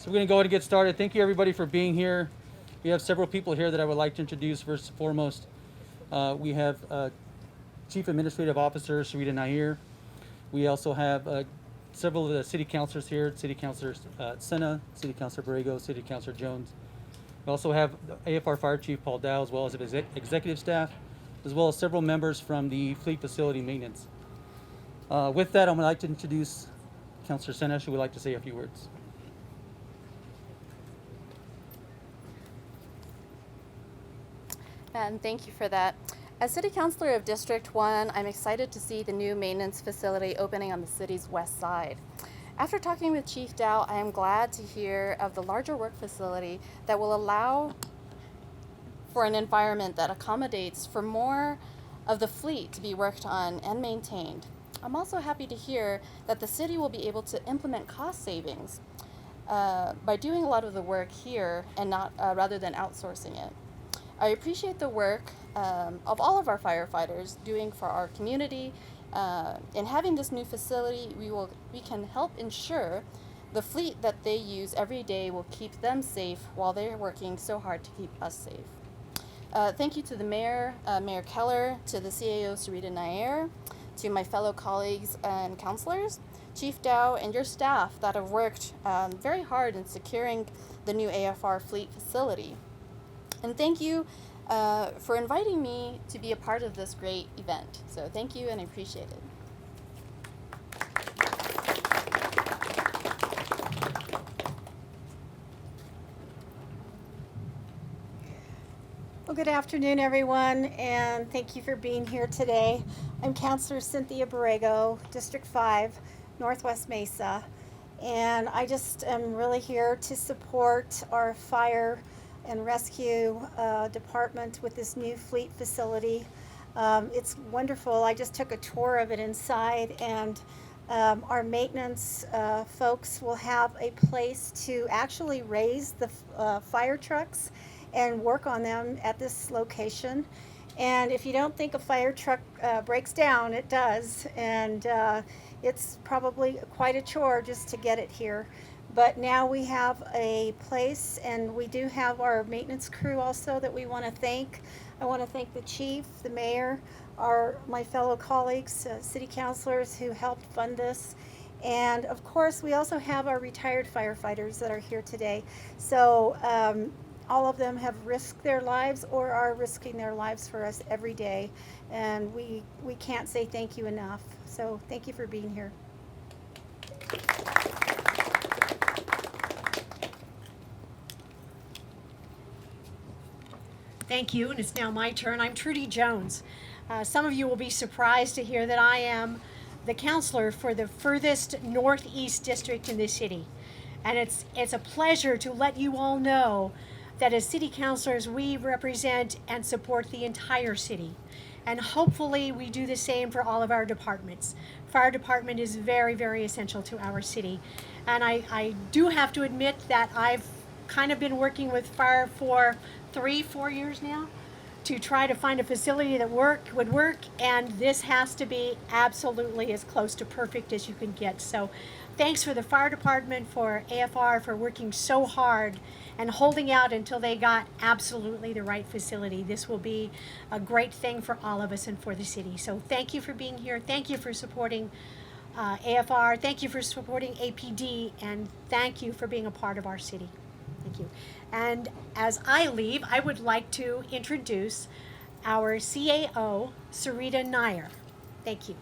So we're going to go ahead and get started. Thank you everybody for being here. We have several people here that I would like to introduce. First and foremost, we have Chief Administrative Officer SARITA Nair. We also have several of the city councilors here, City Councilor Senna, City Councilor Borrego, City Councilor Jones. We also have AFR Fire Chief Paul Dow, as well as his executive staff, as well as several members from the Fleet Facility Maintenance. With that, I'm going to like to introduce Councilor Senna, who would like to say a few words. And thank you for that. As City Councilor of District 1, I'm excited to see the new maintenance facility opening on the city's west side. After talking with Chief Dow, I am glad to hear of the larger work facility that will allow for an environment that accommodates for more of the fleet to be worked on and maintained. I'm also happy to hear that the city will be able to implement cost savings by doing a lot of the work here and not rather than outsourcing it. I appreciate the work of all of our firefighters doing for our community. In having this new facility, we can help ensure the fleet that they use every day will keep them safe while they're working so hard to keep us safe. Thank you to the Mayor, Mayor Keller, to the CAO SARITA Nair, to my fellow colleagues and councilors, Chief Dow, and your staff that have worked very hard in securing the new AFR Fleet Facility. And thank you for inviting me to be a part of this great event. So thank you, and I appreciate it. Well, good afternoon, everyone, and thank you for being here today. I'm Councilor CYNTHIA Borrego, District 5, Northwest Mesa, and I just am really here to support our fire and rescue department with this new fleet facility. It's wonderful. I just took a tour of it inside, and our maintenance folks will have a place to actually raise the fire trucks and work on them at this location. And if you don't think a fire truck breaks down, it does, and it's probably quite a chore just to get it here. But now we have a place, and we do have our maintenance crew also that we want to thank. I want to thank the chief, the mayor, my fellow colleagues, city councilors who helped fund this. And of course, we also have our retired firefighters that are here today. So all of them have risked their lives or are risking their lives for us every day. And we can't say thank you enough. So thank you for being here. Thank you, and it's now my turn. I'm Trudy Jones. Some of you will be surprised to hear that I am the counselor for the furthest northeast district in the city. And it's a pleasure to let you all know that as city councilors, we represent and support the entire city. And hopefully we do the same for all of our departments. Fire department is very, very essential to our city. And I do have to admit that I've kind of been working with fire for 3-4 years now to try to find a facility that would work, and this has to be absolutely as close to perfect as you can get. So thanks for the fire department, for AFR, for working so hard and holding out until they got absolutely the right facility. This will be a great thing for all of us and for the city. So thank you for being here. Thank you for supporting AFR. Thank you for supporting APD, and thank you for being a part of our city. Thank you. And as I leave, I would like to introduce our CAO, SARITA Nair. Thank you.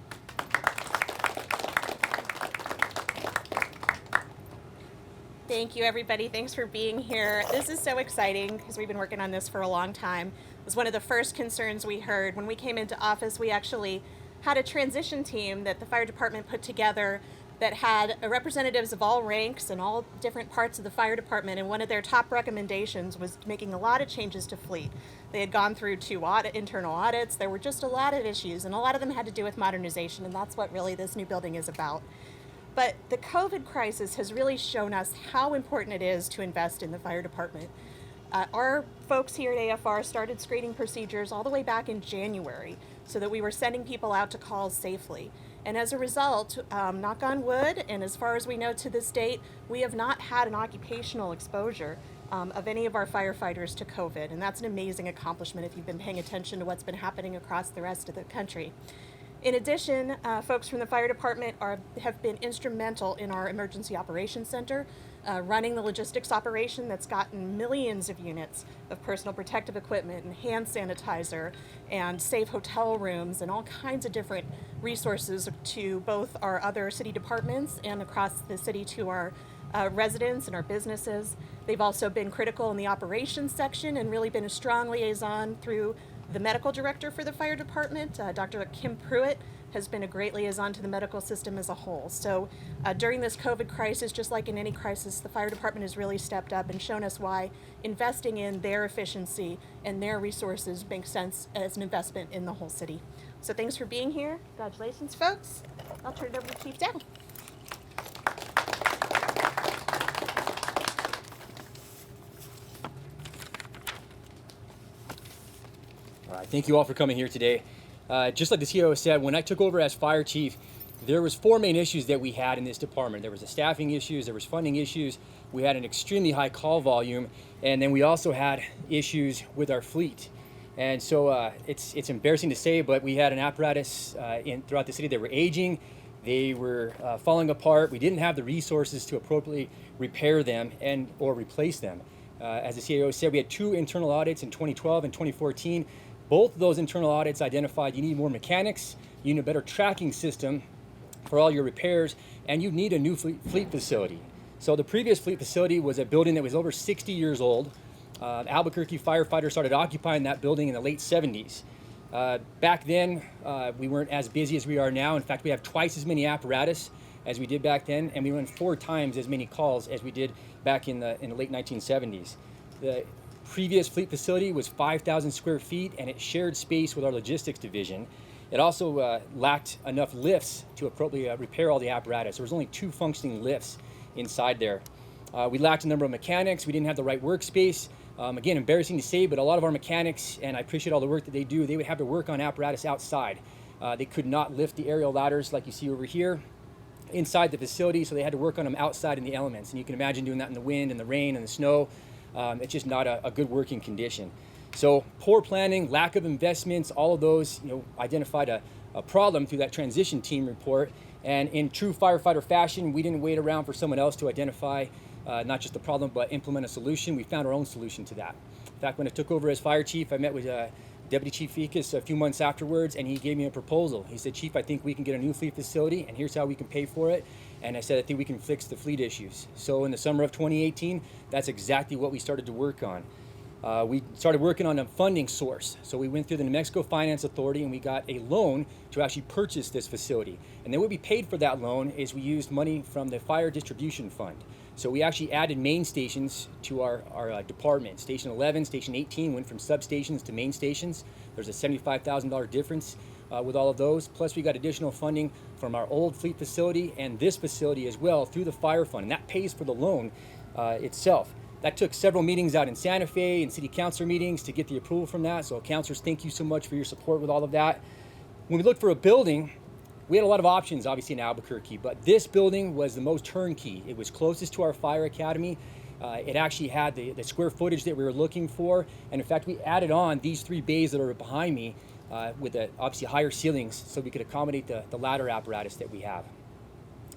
Thank you, everybody. Thanks for being here. This is so exciting because we've been working on this for a long time. It was one of the first concerns we heard. When we came into office, we actually had a transition team that the fire department put together that had representatives of all ranks and all different parts of the fire department, and one of their top recommendations was making a lot of changes to fleet. They had gone through 2 internal audits. There were just a lot of issues, and a lot of them had to do with modernization, and that's what really this new building is about. But the COVID crisis has really shown us how important it is to invest in the fire department. Our folks here at AFR started screening procedures all the way back in January so that we were sending people out to calls safely. And as a result, knock on wood, and as far as we know to this date, we have not had an occupational exposure of any of our firefighters to COVID. And that's an amazing accomplishment if you've been paying attention to what's been happening across the rest of the country. In addition, folks from the fire department have been instrumental in our emergency operations center, running the logistics operation that's gotten millions of units of personal protective equipment and hand sanitizer and safe hotel rooms and all kinds of different resources to both our other city departments and across the city to our residents and our businesses. They've also been critical in the operations section and really been a strong liaison through the medical director for the fire department, Dr. Kim Pruitt, has been a great liaison to the medical system as a whole. So during this COVID crisis, just like in any crisis, the fire department has really stepped up and shown us why investing in their efficiency and their resources makes sense as an investment in the whole city. So thanks for being here. Congratulations, folks. I'll turn it over to Chief Dow. All right, thank you all for coming here today. Just like the CEO said, when I took over as fire chief, there was 4 main issues that we had in this department. There was the staffing issues, there was funding issues, we had an extremely high call volume, and then we also had issues with our fleet. And so it's embarrassing to say, but we had an apparatus throughout the city that were aging, they were falling apart, we didn't have the resources to appropriately repair them or replace them. As the CEO said, we had 2 internal audits in 2012 and 2014. Both of those internal audits identified you need more mechanics, you need a better tracking system for all your repairs, and you need a new fleet facility. So the previous fleet facility was a building that was over 60 years old. Albuquerque firefighters started occupying that building in the late 70s. Back then, we weren't as busy as we are now. In fact, we have twice as many apparatus as we did back then, and we run 4 times as many calls as we did back in the late 1970s. The previous fleet facility was 5,000 square feet, and it shared space with our logistics division. It also lacked enough lifts to appropriately repair all the apparatus. There was only 2 functioning lifts inside there. We lacked a number of mechanics. We didn't have the right workspace. Again, embarrassing to say, but a lot of our mechanics, and I appreciate all the work that they do, they would have to work on apparatus outside. They could not lift the aerial ladders like you see over here inside the facility, so they had to work on them outside in the elements. And you can imagine doing that in the wind and the rain and the snow. It's just not a good working condition. So poor planning, lack of investments, all of those identified a problem through that transition team report. And in true firefighter fashion, we didn't wait around for someone else to identify not just the problem, but implement a solution. We found our own solution to that. In fact, when I took over as fire chief, I met with Deputy Chief Ficus a few months afterwards, and he gave me a proposal. He said, Chief, I think we can get a new fleet facility, and here's how we can pay for it. And I said, I think we can fix the fleet issues. So in the summer of 2018, that's exactly what we started to work on. We started working on a funding source. So we went through the New Mexico Finance Authority and we got a loan to actually purchase this facility. And then what we paid for that loan is we used money from the Fire Distribution Fund. So we actually added main stations to our department. Station 11, Station 18 went from substations to main stations. There's a $75,000 difference with all of those. Plus we got additional funding from our old fleet facility and this facility as well through the fire fund. And that pays for the loan itself. That took several meetings out in Santa Fe and city councilor meetings to get the approval from that. So councilors, thank you so much for your support with all of that. When we looked for a building, we had a lot of options, obviously, in Albuquerque, but this building was the most turnkey. It was closest to our fire academy. It actually had the square footage that we were looking for. And in fact, we added on these 3 bays that are behind me with obviously higher ceilings so we could accommodate the ladder apparatus that we have.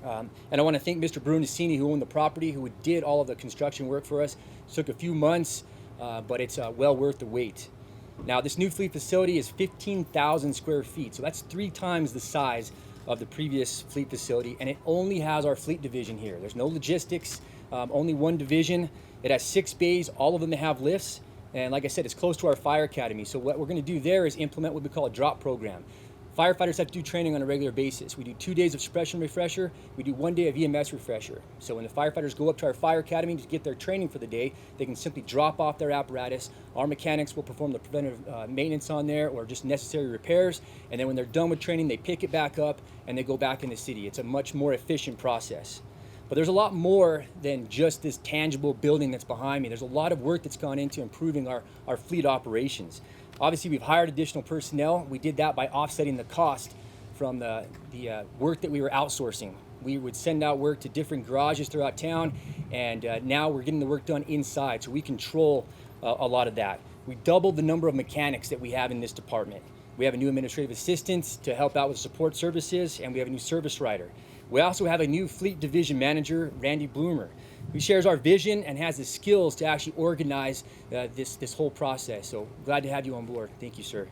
And I want to thank Mr. Brunacini, who owned the property, who did all of the construction work for us. It took a few months, but it's well worth the wait. Now, this new fleet facility is 15,000 square feet, so that's 3 times the size of the previous fleet facility, and it only has our fleet division here. There's no logistics, only 1 division. It has 6 bays, all of them have lifts, and like I said, it's close to our fire academy. So what we're going to do there is implement what we call a drop program. Firefighters have to do training on a regular basis. We do 2 days of suppression refresher. We do 1 day of EMS refresher. So when the firefighters go up to our fire academy to get their training for the day, they can simply drop off their apparatus. Our mechanics will perform the preventive maintenance on there or just necessary repairs. And then when they're done with training, they pick it back up and they go back in the city. It's a much more efficient process. But there's a lot more than just this tangible building that's behind me. There's a lot of work that's gone into improving our fleet operations. Obviously, we've hired additional personnel. We did that by offsetting the cost from the work that we were outsourcing. We would send out work to different garages throughout town, and now we're getting the work done inside, so we control a lot of that. We doubled the number of mechanics that we have in this department. We have a new administrative assistant to help out with support services, and we have a new service writer. We also have a new fleet division manager, Randy Bloomer, who shares our vision and has the skills to actually organize this whole process. So glad to have you on board. Thank you, sir.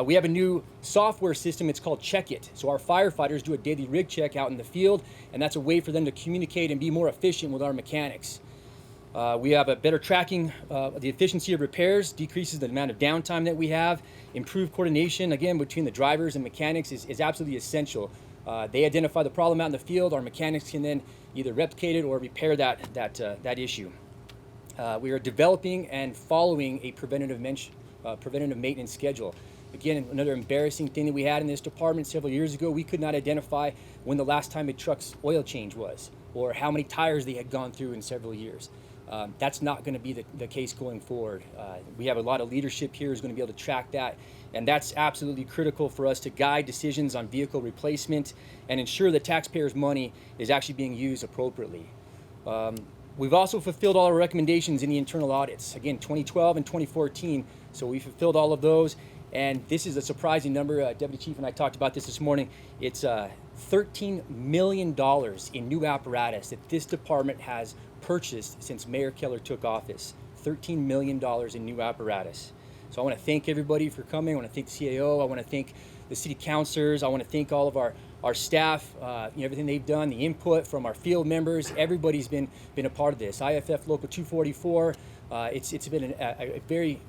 We have a new software system. It's called Check It. So our firefighters do a daily rig check out in the field, and that's a way for them to communicate and be more efficient with our mechanics. We have a better tracking of the efficiency of repairs, decreases the amount of downtime that we have. Improved coordination, again, between the drivers and mechanics is absolutely essential. They identify the problem out in the field. Our mechanics can then either replicate it or repair that issue. We are developing and following a preventative maintenance schedule. Again, another embarrassing thing that we had in this department several years ago, we could not identify when the last time a truck's oil change was, or how many tires they had gone through in several years. That's not going to be the case going forward. We have a lot of leadership here who's going to be able to track that, and that's absolutely critical for us to guide decisions on vehicle replacement and ensure that taxpayers' money is actually being used appropriately. We've also fulfilled all our recommendations in the internal audits. Again, 2012 and 2014, so we fulfilled all of those. And this is a surprising number. Deputy Chief and I talked about this morning. It's $13 million in new apparatus that this department has purchased since Mayor Keller took office. $13 million in new apparatus. So I want to thank everybody for coming. I want to thank the CAO. I want to thank the city councilors. I want to thank all of our staff, everything they've done, the input from our field members. Everybody's been a part of this. IFF Local 244. It's been a very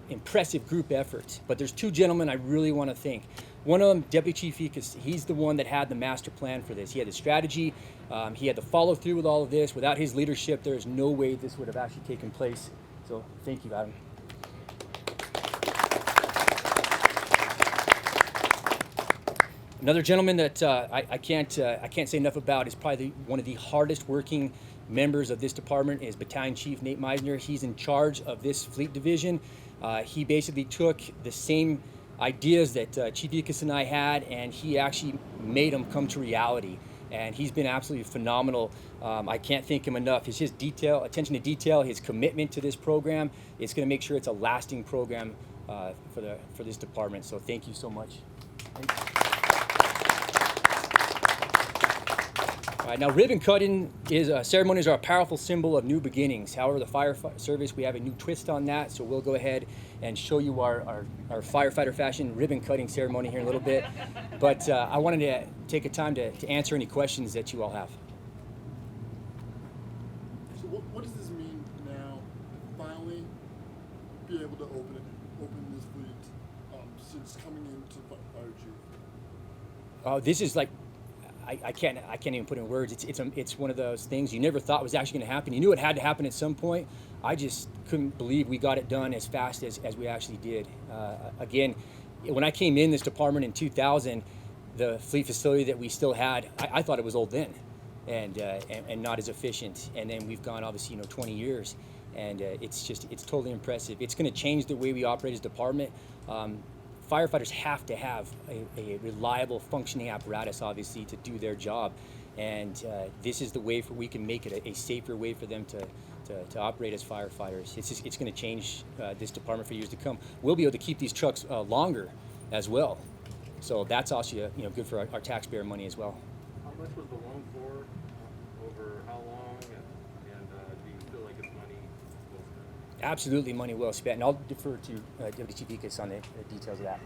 impressive group effort, but there's two gentlemen I really want to thank. One of them, Deputy Chief Ekus, he's the one that had the master plan for this. He had the strategy, he had to follow through with all of this. Without his leadership, there's no way this would have actually taken place. So thank you, Adam. Another gentleman that I can't say enough about is probably one of the hardest working members of this department is Battalion Chief Nate Meisner. He's in charge of this fleet division. He basically took the same ideas that Chief Ekus and I had, and he actually made them come to reality. And he's been absolutely phenomenal. I can't thank him enough. His attention to detail, his commitment to this program. It's going to make sure it's a lasting program for this department. So thank you so much. All right, now ribbon cutting ceremonies are a powerful symbol of new beginnings. However, the fire service, we have a new twist on that, so we'll go ahead and show you our firefighter fashion ribbon cutting ceremony here in a little bit. But I wanted to take a time to answer any questions that you all have. So what does this mean now, finally be able to open this fleet since coming into fire chief? This is like, I can't even put in words. It's one of those things you never thought was actually going to happen. You knew it had to happen at some point. I just couldn't believe we got it done as fast as we actually did. Again, when I came in this department in 2000, the fleet facility that we still had, I thought it was old then, and not as efficient. And then we've gone obviously 20 years, and it's totally impressive. It's going to change the way we operate as a department. Firefighters have to have a reliable functioning apparatus, obviously, to do their job. And this is the way we can make it a safer way for them to operate as firefighters. It's going to change this department for years to come. We'll be able to keep these trucks longer as well. So that's also good for our taxpayer money as well. How much was the loan for? Over how long? And do you feel like it's money well spent? Absolutely money well spent. And I'll defer to Deputy Chief Ekus on the details of that.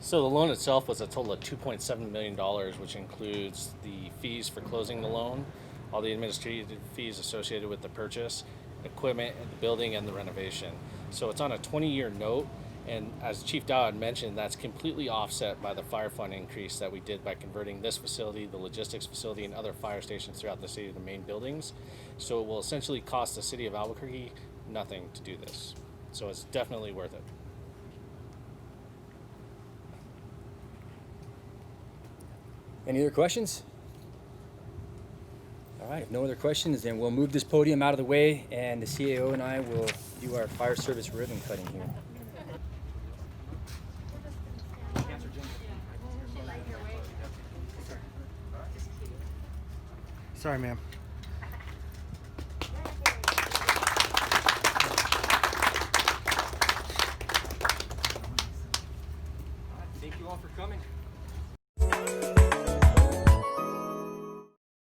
So the loan itself was a total of $2.7 million, which includes the fees for closing the loan, all the administrative fees associated with the purchase, equipment, the building, and the renovation. So it's on a 20-year note, and as Chief Dow had mentioned, that's completely offset by the fire fund increase that we did by converting this facility, the logistics facility, and other fire stations throughout the city to main buildings. So it will essentially cost the city of Albuquerque nothing to do this. So it's definitely worth it. Any other questions? All right, if no other questions, then we'll move this podium out of the way, and the CAO and I will do our fire service ribbon cutting here. Sorry, ma'am. Thank you all for coming.